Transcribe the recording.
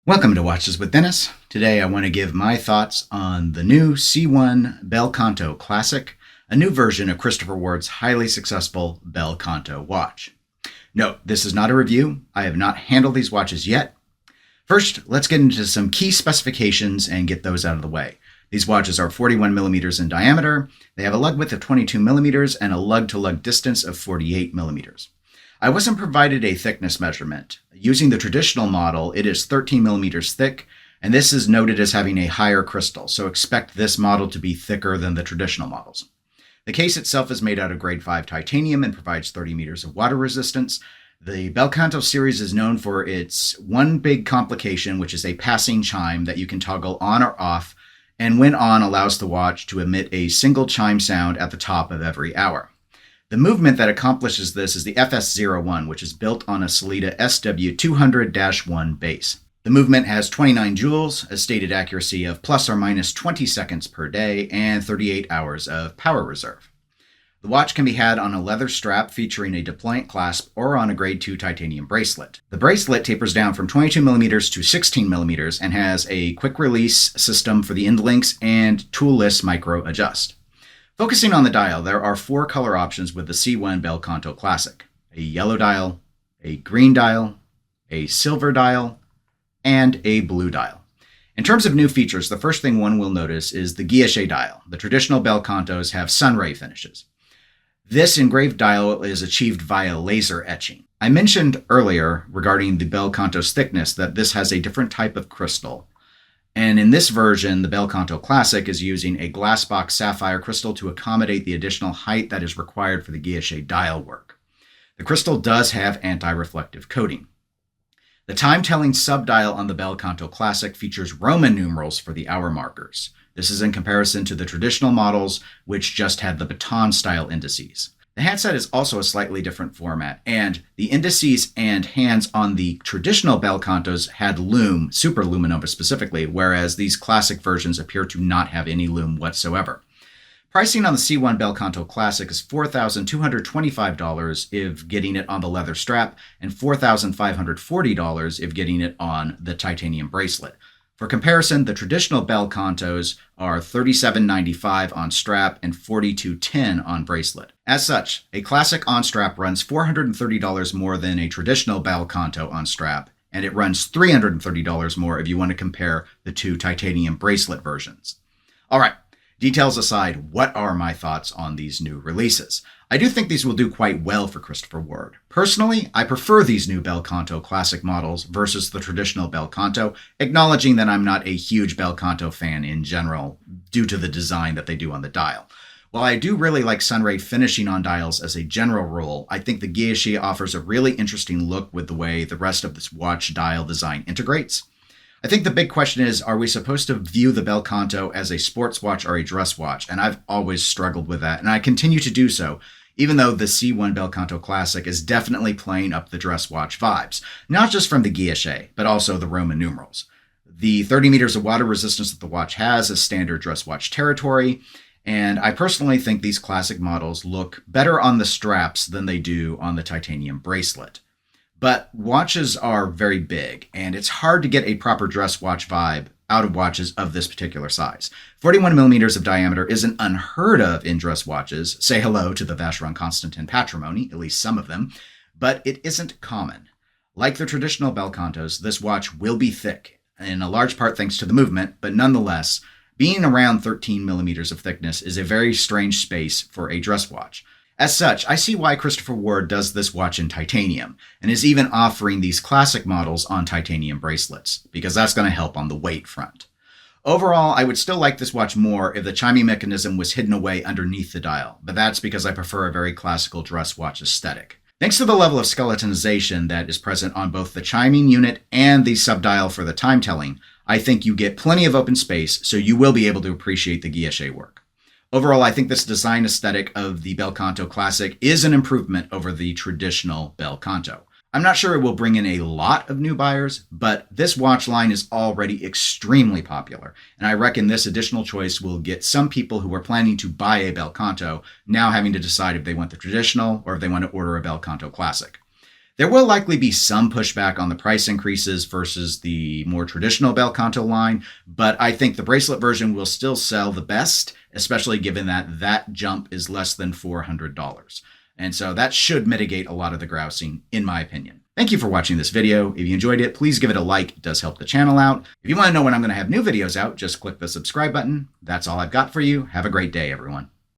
Welcome to Watches with Dennis. Today I want to give my thoughts on the new C1 Bel Canto Classic, a new version of Christopher Ward's highly successful Bel Canto watch. Note, this is not a review. I have not handled these watches yet. First, let's get into some key specifications and get those out of the way. These watches are 41 millimeters in diameter. They have a lug width of 22 millimeters and a lug-to-lug distance of 48 millimeters. I wasn't provided a thickness measurement. Using the traditional model, it is 13 millimeters thick, and this is noted as having a higher crystal, so expect this model to be thicker than the traditional models. The case itself is made out of grade 5 titanium and provides 30 meters of water resistance. The Bel Canto series is known for its one big complication, which is a passing chime that you can toggle on or off, and when on allows the watch to emit a single chime sound at the top of every hour. The movement that accomplishes this is the FS01, which is built on a Sellita SW200-1 base. The movement has 29 joules, a stated accuracy of plus or minus 20 seconds per day, and 38 hours of power reserve. The watch can be had on a leather strap featuring a deployant clasp or on a grade 2 titanium bracelet. The bracelet tapers down from 22 millimeters to 16 millimeters and has a quick release system for the end links and toolless micro adjust. Focusing on the dial, there are 4 color options with the C1 Bel Canto Classic: a yellow dial, a green dial, a silver dial, and a blue dial. In terms of new features, the first thing one will notice is the guilloche dial. The traditional Bel Cantos have sunray finishes. This engraved dial is achieved via laser etching. I mentioned earlier regarding the Bel Canto's thickness that this has a different type of crystal. And in this version, the Bel Canto Classic is using a glass box sapphire crystal to accommodate the additional height that is required for the guilloche dial work. The crystal does have anti-reflective coating. The time-telling subdial on the Bel Canto Classic features Roman numerals for the hour markers. This is in comparison to the traditional models, which just had the baton-style indices. The handset is also a slightly different format, and the indices and hands on the traditional Bel Cantos had lume, super luminova specifically, whereas these classic versions appear to not have any lume whatsoever. Pricing on the C1 Bel Canto Classic is $4,225 if getting it on the leather strap, and $4,540 if getting it on the titanium bracelet. For comparison, the traditional Bel Cantos are $37.95 on strap and $42.10 on bracelet. As such, a classic on strap runs $430 more than a traditional Bel Canto on strap, and it runs $330 more if you want to compare the two titanium bracelet versions. All right, details aside, what are my thoughts on these new releases? I do think these will do quite well for Christopher Ward. Personally, I prefer these new Bel Canto Classic models versus the traditional Bel Canto, acknowledging that I'm not a huge Bel Canto fan in general due to the design that they do on the dial. While I do really like sunray finishing on dials as a general rule, I think the guilloche offers a really interesting look with the way the rest of this watch dial design integrates. I think the big question is, are we supposed to view the Bel Canto as a sports watch or a dress watch? And I've always struggled with that, and I continue to do so, even though the C1 Bel Canto Classic is definitely playing up the dress watch vibes, not just from the guilloche, but also the Roman numerals. The 30 meters of water resistance that the watch has is standard dress watch territory, and I personally think these classic models look better on the straps than they do on the titanium bracelet. But watches are very big, and it's hard to get a proper dress watch vibe out of watches of this particular size. 41 millimeters of diameter isn't unheard of in dress watches. Say hello to the Vacheron Constantin patrimony, at least some of them, but it isn't common. Like the traditional Bel Cantos, this watch will be thick, in a large part thanks to the movement, but nonetheless, being around 13 millimeters of thickness is a very strange space for a dress watch. As such, I see why Christopher Ward does this watch in titanium, and is even offering these classic models on titanium bracelets, because that's going to help on the weight front. Overall, I would still like this watch more if the chiming mechanism was hidden away underneath the dial, but that's because I prefer a very classical dress watch aesthetic. Thanks to the level of skeletonization that is present on both the chiming unit and the subdial for the time telling, I think you get plenty of open space, so you will be able to appreciate the guilloche work. Overall, I think this design aesthetic of the Bel Canto Classic is an improvement over the traditional Bel Canto. I'm not sure it will bring in a lot of new buyers, but this watch line is already extremely popular, and I reckon this additional choice will get some people who are planning to buy a Bel Canto now having to decide if they want the traditional or if they want to order a Bel Canto Classic. There will likely be some pushback on the price increases versus the more traditional Bel Canto line, but I think the bracelet version will still sell the best, especially given that that jump is less than $400. And so that should mitigate a lot of the grousing, in my opinion. Thank you for watching this video. If you enjoyed it, please give it a like. It does help the channel out. If you want to know when I'm going to have new videos out, just click the subscribe button. That's all I've got for you. Have a great day, everyone.